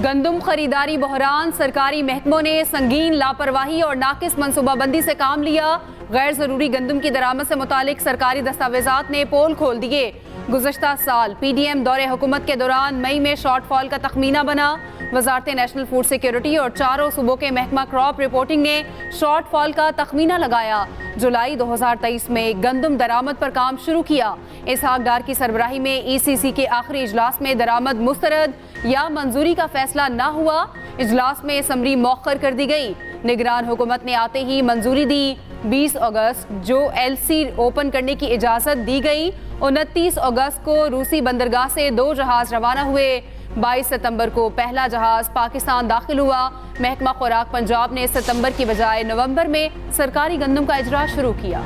गंदम खरीदारी बहरान, सरकारी महकमों ने संगीन लापरवाही और नाकिस मनसूबाबंदी से काम लिया। गैर जरूरी गंदम की दरामद से मुतालिक सरकारी दस्तावेजात ने पोल खोल दिए। गुज़श्ता साल PDM दौरे हुकूमत के दौरान मई में शॉर्टफॉल का तखमीना बना। वजारत नेशनल फूड सिक्योरिटी और चारों सूबों के महकमा क्रॉप रिपोर्टिंग ने शॉर्टफॉल का तखमीना लगाया। जुलाई 2023 में गंदम दरामद पर काम शुरू किया। इसहाक डार की सरबराही में ECC के आखिरी इजलास में दरामद मुस्तरद या मंजूरी का फैसला न हुआ। इजलास में समरी मौखर कर दी गई। निगरान हुकूमत ने आते ही मंजूरी दी। 20 अगस्त जो LC ओपन करने की इजाज़त दी गई। 29 अगस्त को रूसी बंदरगाह से 2 जहाज रवाना हुए। 22 सितंबर को पहला जहाज पाकिस्तान दाखिल हुआ। महकमा खुराक पंजाब ने सितंबर की बजाय नवंबर में सरकारी गंदम का इजरा शुरू किया।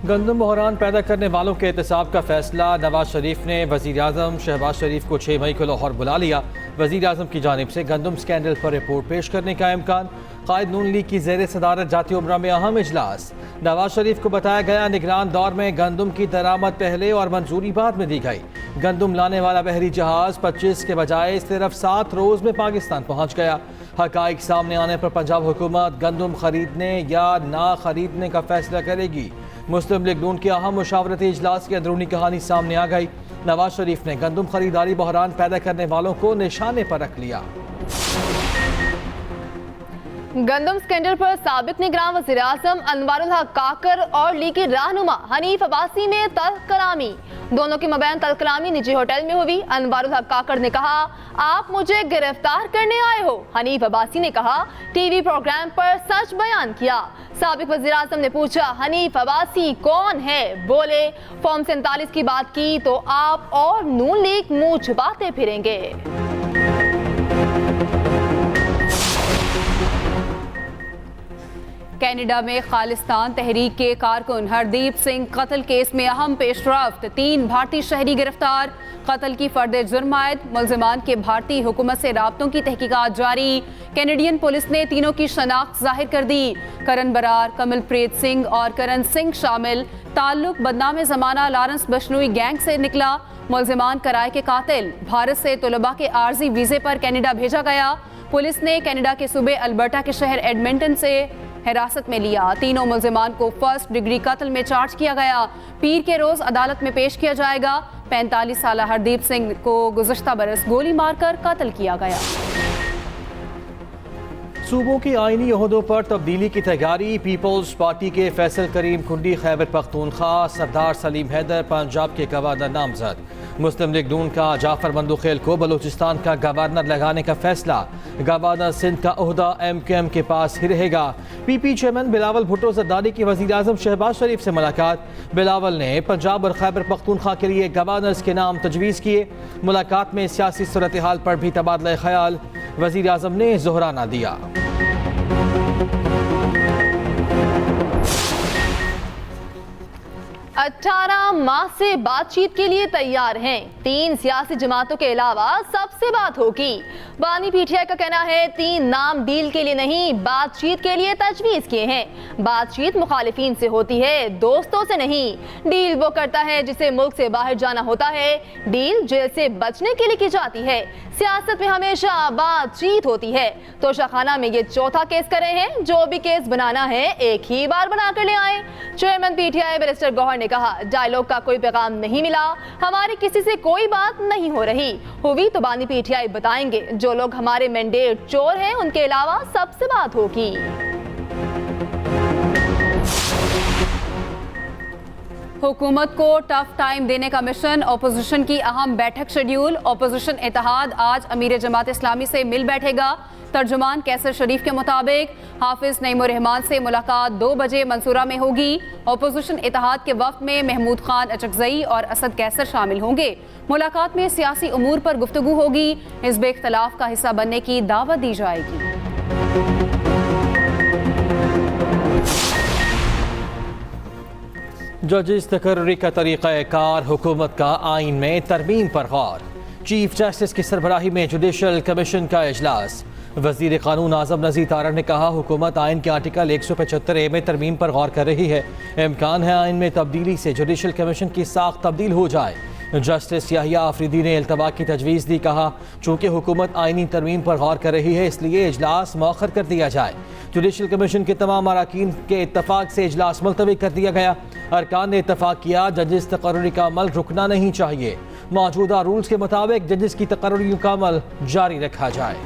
गंदम बहरान पैदा करने वालों के एहतसाब का फैसला। नवाज शरीफ ने वज़ीर आज़म शहबाज शरीफ को 6 मई को लाहौर बुला लिया। वज़ीर आज़म की जानिब से गंदम स्कैंडल पर रिपोर्ट पेश करने का इम्कान। कायद नून लीग की ज़ेर सदारत जाती उमरा में अहम इजलास। नवाज शरीफ को बताया गया निगरान दौर में गंदम की दरामद पहले और मंजूरी बाद में दी गई। गंदम लाने वाला बहरी जहाज 25 के बजाय सिर्फ 7 रोज़ में पाकिस्तान पहुँच गया। हक़ाइक़ सामने आने पर पंजाब हुकूमत गंदम खरीदने या ना खरीदने का फैसला करेगी। मुस्लिम लीग नून के अहम मुशावरती इजलास की अंदरूनी कहानी सामने आ गई। नवाज शरीफ ने गंदम खरीदारी बहरान पैदा करने वालों को निशाने पर रख लिया। गंदम स्कैंडल पर साबिक निगरान वज़ीर आज़म अनवारुल हक काकर और लीगी रहनुमा हनीफ अब्बासी में तल्ख कलामी। दोनों के मबैन तल्ख कलामी निजी होटल में हुई। अनवारुल हक काकर ने कहा, आप मुझे गिरफ्तार करने आए हो। हनीफ अब्बासी ने कहा, टीवी प्रोग्राम पर सच बयान किया। साबिक वज़ीर आज़म ने पूछा, हनीफ अब्बासी कौन है? बोले, फॉर्म 47 की बात की तो आप और नून लीग मुंह छुपाते फिरेंगे। कनाडा में खालिस्तान तहरीक के कारकुन हरदीप सिंह कत्ल केस में अहम पेशरफ्त। 3 भारतीय शहरी गिरफ्तार। कत्ल की फर्द जुर्म आयद। मुल्जिमान के भारतीय हुकूमत से राब्तों की तहकीकात जारी। कैनेडियन पुलिस ने तीनों की शनाख्त जाहिर कर दी। करण बरार, कमलप्रीत सिंह और करण सिंह शामिल। ताल्लुक बदनाम ज़माना लॉरेंस बिश्नोई गैंग से निकला। मुल्जिमान कराए के कातिल। भारत से तलबा के आर्जी वीज़े पर कनाडा भेजा गया। पुलिस ने कनाडा के सूबे अल्बर्टा के शहर एडमिंटन से हिरासत में लिया। तीनों मुल्जिमान को फर्स्ट डिग्री कत्ल में चार्ज किया गया। पीर के रोज अदालत में पेश किया जाएगा। 45 साल हरदीप सिंह को गुज़श्ता बरस गोली मारकर कत्ल किया गया। सूबों की आईनी ओहदों पर तब्दीली की तैयारी। पीपल्स पार्टी के फैसल करीम खुंडी खैबर पख्तूनख्वा, सरदार सलीम हैदर पंजाब के गवर्नर नामजद। मुस्लिम लीग नून का जाफर मंदुखेल को बलूचिस्तान का गवर्नर लगाने का फैसला। गवर्नर सिंध का ओहदा MKM के पास ही रहेगा। PP चेयरमैन बिलावल भुट्टो जरदारी की वज़ीर आज़म शहबाज शरीफ से मुलाकात। बिलावल ने पंजाब और खैबर पख्तूनख्वा के लिए गवर्नर्स के नाम तजवीज़ किए। मुलाकात में सियासी सूरत हाल पर भी तबादला ख्याल। वज़ीर आज़म ने जोहराना दिया। 18 माह से बातचीत के लिए तैयार हैं। 3 सियासी जमातों के अलावा सबसे बात होगी। बानी पीटीआई का कहना है 3 नाम डील के लिए नहीं, बातचीत के लिए तजवीज़ किए हैं। बातचीत मुखालिफिन से होती है, दोस्तों से नहीं। डील वो करता है जिसे मुल्क से बाहर जाना होता है। डील जेल से बचने के लिए की जाती है। सियासत में हमेशा बातचीत होती है। तोशाखाना में ये चौथा केस कर रहे हैं। जो भी केस बनाना है एक ही बार बना कर ले आए। चेयरमैन पीटीआई बैरिस्टर गौहर ने कहा, डायलॉग का कोई पैगाम नहीं मिला, हमारी किसी से कोई बात नहीं हो रही। हुई तो बानी पीटीआई बताएंगे। जो लोग हमारे मैंडेट चोर हैं उनके अलावा सबसे बात होगी। हुकूमत को टफ टाइम देने का मिशन। अपोजिशन की अहम बैठक शेड्यूल। अपोजिशन इत्तेहाद आज अमीर जमात इस्लामी से मिल बैठेगा। तर्जुमान कैसर शरीफ के मुताबिक हाफिज नईमुर रहमान से मुलाकात 2 बजे मंसूरा में होगी। अपोजिशन इत्तेहाद के वक्त में महमूद खान अचकजई और असद कैसर शामिल होंगे। मुलाकात में सियासी उमूर पर गुफ्तगू होगी। हिज़्ब इख्तिलाफ का हिस्सा बनने की दावत दी जाएगी। जजिस तकर्री का तरीक़ाकार। हुकूमत का आइन में तरमीम पर गौर। चीफ जस्टिस की सरबराही में जुडिशल कमीशन का इजलास। वज़ीर क़ानून आज़म नज़ीर तारड़ ने कहा, हुकूमत आइन के आर्टिकल 175A में तरमीम पर गौर कर रही है। इम्कान है आइन में तब्दीली से जुडिशल कमीशन की साख तब्दील हो जाए। जस्टिस याहिया आफरीदी ने इल्तवा की तजवीज़ दी। कहा चूँकि हुकूमत आइनी तरमीम पर गौर कर रही है इसलिए इजलास मौखर कर दिया जाए। जुडिशल कमीशन के तमाम अरकान के इत्तफाक से इजलास मुलतवी कर दिया गया। अरकान ने इत्तफाक किया जजिस तकर्रुरी का अमल रुकना नहीं चाहिए। मौजूदा रूल्स के मुताबिक जजिस की तकर्रुरी का अमल जारी रखा जाए।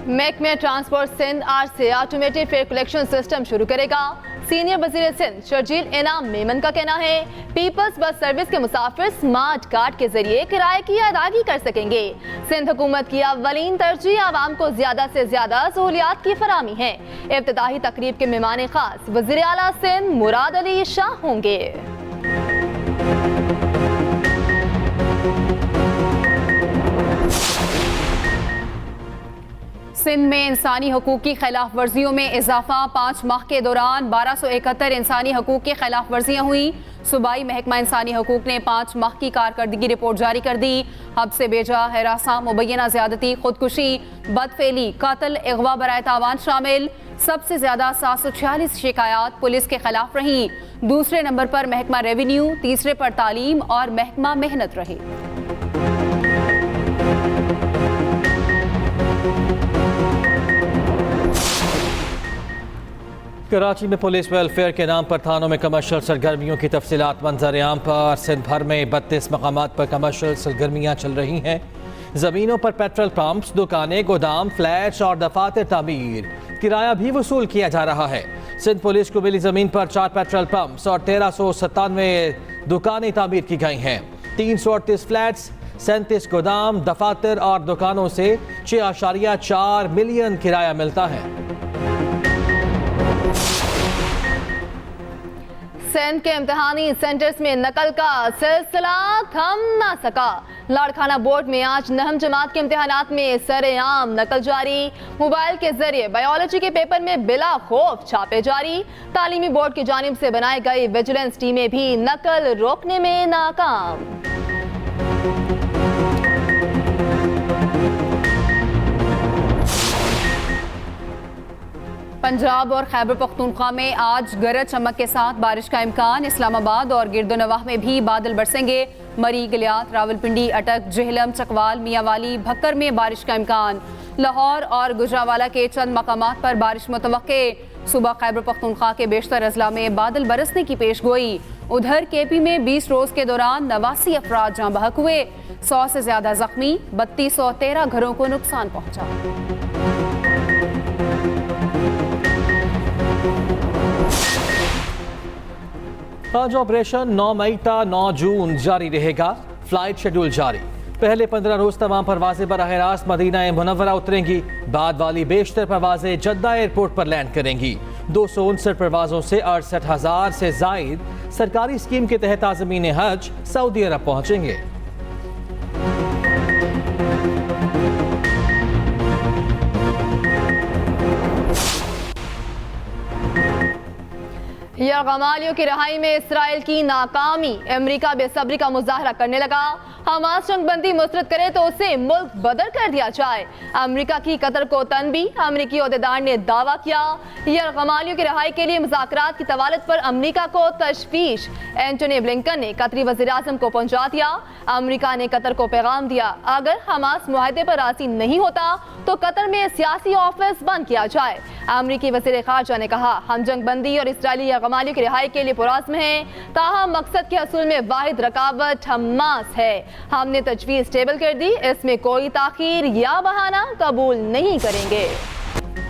महकमा ट्रांसपोर्ट सिंध आज से ऑटोमेटेड फेयर कलेक्शन सिस्टम शुरू करेगा। सीनियर वजीर सिंध शर्जील इनाम मेमन का कहना है पीपल्स बस सर्विस के मुसाफिर स्मार्ट कार्ड के जरिए किराए की अदायगी कर सकेंगे। सिंध हुकूमत की अव्वलीन तरजीह आवाम को ज्यादा से ज्यादा सहूलियात की फरामी है। इफ्तिताही तकरीब के मेहमान खास वजीर आला सिंध मुराद अली शाह होंगे। सिंध में इंसानी हकूक़ की खिलाफ वर्जियों में इजाफा। 5 माह के दौरान 1271 इंसानी हकूक़ की खिलाफ वर्जियाँ हुई। सूबाई महकमा इंसानी हकूक़ ने 5 माह की कारकर्दगी रिपोर्ट जारी कर दी। हद से बेजा, हिरासा, मुबैना ज़्यादती, खुदकुशी, बदफेली, कत्ल, अगवा बराए तावान शामिल। सबसे ज़्यादा 746 शिकायत पुलिस के खिलाफ रहीं। दूसरे नंबर पर महकमा रेवेन्यू, तीसरे पर तालीम और महकमा मेहनत रहे। कराची में पुलिस वेलफेयर के नाम पर थानों में कमर्शियल सरगर्मियों की तफसीलात मंजर आम पर। सिंध भर में 32 मकामात पर कमर्शियल सरगर्मियाँ चल रही हैं। ज़मीनों पर पेट्रोल पंप्स, दुकानें, गोदाम, फ्लैट्स और दफातर तामीर। किराया भी वसूल किया जा रहा है। सिंध पुलिस को मिली ज़मीन पर 4 पेट्रोल पंप्स और 1397 दुकानें तामीर की गई हैं। 338 फ्लैट्स, 37 गोदाम, दफातर और दुकानों से 6.4 मिलियन किराया मिलता है। सिंध के इम्तिहानी सेंटर्स में नकल का सिलसिला थम ना सका। लाड़खाना बोर्ड में आज 9वीं जमात के इम्तिहानात में सरेआम नकल जारी। मोबाइल के जरिए बायोलॉजी के पेपर में बिला खौफ छापे जारी। तालीमी बोर्ड की जानिब से बनाई गई विजिलेंस टीमें भी नकल रोकने में नाकाम। पंजाब और खैबर पख्तूनख्वा में आज गरज चमक के साथ बारिश का इम्कान। इस्लामाबाद और गिरदोनवाह में भी बादल बरसेंगे। मरी, गलियात, रावलपिंडी, अटक, जेहलम, चकवाल, मियांवाली, भक्कर में बारिश का इम्कान। लाहौर और गुजरावाला के चंद मकामात पर बारिश मुतवक्के। सुबह खैबर पख्तूनख्वा के बेशतर अजला में बादल बरसने की पेश गोई। उधर केपी में 20 रोज के दौरान 89 अफराद जाँ बहक हुए। 100 से ज्यादा जख्मी, 3213 घरों को नुकसान पहुंचा। आज ऑपरेशन 9 मई ता 9 जून जारी रहेगा। फ्लाइट शेड्यूल जारी। पहले 15 रोज तमाम परवाजें बराह रास्त मदीना मुनव्वरा उतरेंगी। बाद वाली बेशतर परवाजें जद्दा एयरपोर्ट पर लैंड करेंगी। 259 परवाजों से 68,000 से जायद सरकारी स्कीम के तहत आज़मीन हज सऊदी अरब पहुंचेंगे। यरगमालियों की रिहाई में इसराइल की नाकामी। अमेरिका बेसब्री का मुजाहरा करने लगा। हमास जंगबंदी मुस्तरद करे तो उसे मुल्क बदर कर दिया जाए। अमेरिका की कतर को तनबी। अमेरिकी ओहदेदार ने दावा किया यरगमालियों की रिहाई के लिए मुज़ाकरात की तवालत पर अमेरिका को तशवीश। एंटोनी ब्लिंकन ने कतरी वज़ीर आज़म को पहुंचा दिया। अमेरिका ने कतर को पैगाम दिया अगर हमास मुआहदे पर राजी नहीं होता तो कतर में सियासी ऑफिस बंद किया जाए। अमेरिकी वज़ीर ख़ारजा ने कहा हम जंगबंदी और इसराइली यरगमालियों की रिहाई के लिए पुरज़्म हैं, ताहम मकसद के हसूल में वाहिद रकावत हमास है। हमने तजवीज़ टेबल कर दी, इसमें कोई ताख़ीर या बहाना कबूल नहीं करेंगे।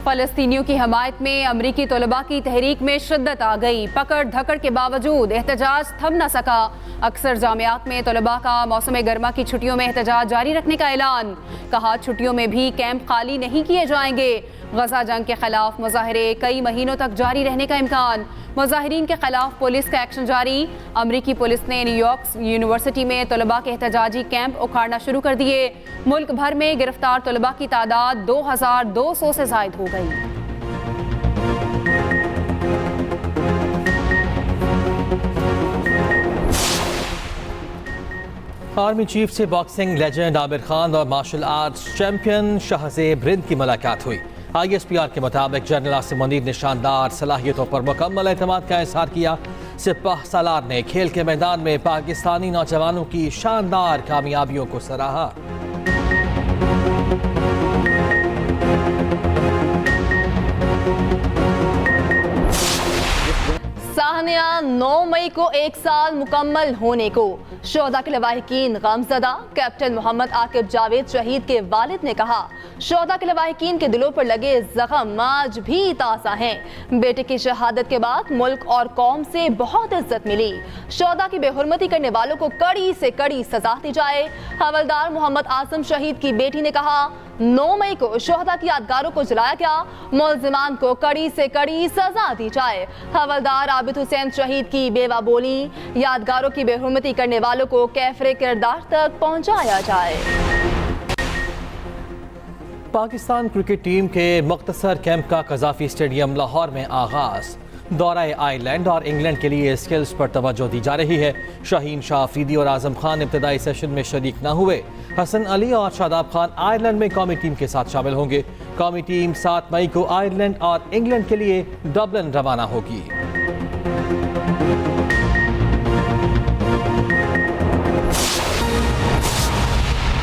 फ़लस्तीनियों की हमायत में अमरीकी तलबा की तहरीक में शिद्दत आ गई। पकड़ धकड़ के बावजूद एहतजाज थम न सका। अक्सर जामियात में तलबा का मौसम गर्मा की छुट्टियों में एहतजाज जारी रखने का ऐलान। कहा छुट्टियों में भी कैंप खाली नहीं किए जाएंगे। गजा जंग के खिलाफ मुजाहरे कई महीनों तक जारी रहने का इम्कान। मुजाहिरीन के खिलाफ पुलिस का एक्शन जारी। अमरीकी पुलिस ने न्यूयॉर्क यूनिवर्सिटी में तलबा के एहतजाजी कैंप उखाड़ना शुरू कर दिए। मुल्क भर में गिरफ्तार तलबा की तादाद 2200 से जायद हो गई। आर्मी चीफ से बॉक्सिंग लेजेंड आमिर खान और martial arts champion Shahzeb Rind की मुलाकात हुई। ISPR के मुताबिक जनरल आसिम मुनीर ने शानदार सलाहियतों पर मुकम्मल एतमाद का इज़हार किया। सिपाह सालार ने खेल के मैदान में पाकिस्तानी नौजवानों की शानदार कामयाबियों को सराहा। साहनिया 9 मई को 1 साल मुकम्मल होने को। शोहदा के लवाहिकीन गमज़दा। कैप्टन मोहम्मद आकिब जावेद शहीद के वालिद ने कहा, शोहदा के लवाहिकीन के दिलों पर लगे जख्म आज भी ताज़ा हैं। बेटे की शहादत के बाद मुल्क और कौम से बहुत इज्जत मिली। शोहदा की बेहुरमती करने वालों को कड़ी से कड़ी सजा दी जाए। हवलदार मोहम्मद आजम शहीद की बेटी ने कहा, 9 मई को शोहदा की यादगारों को जलाया गया, मुल्जिमान को कड़ी से कड़ी सजा दी जाए। हवलदार आबिद हुसैन शहीद की बेवा बोली, यादगारों की बेहुरमती करने वालों को कैफरे किरदार तक पहुंचाया जाए। पाकिस्तान क्रिकेट टीम के मुख्तसर कैंप का कज़ाफी स्टेडियम लाहौर में आगाज। दौरा आयरलैंड और इंग्लैंड के लिए स्किल्स पर तवज्जो दी जा रही है। शाहीन शाह अफरीदी और आजम खान इब्तदाई सेशन में शरीक न हुए। हसन अली और शादाब खान आयरलैंड में कौमी टीम के साथ शामिल होंगे। कौमी टीम 7 मई को आयरलैंड और इंग्लैंड के लिए डबलिन रवाना होगी।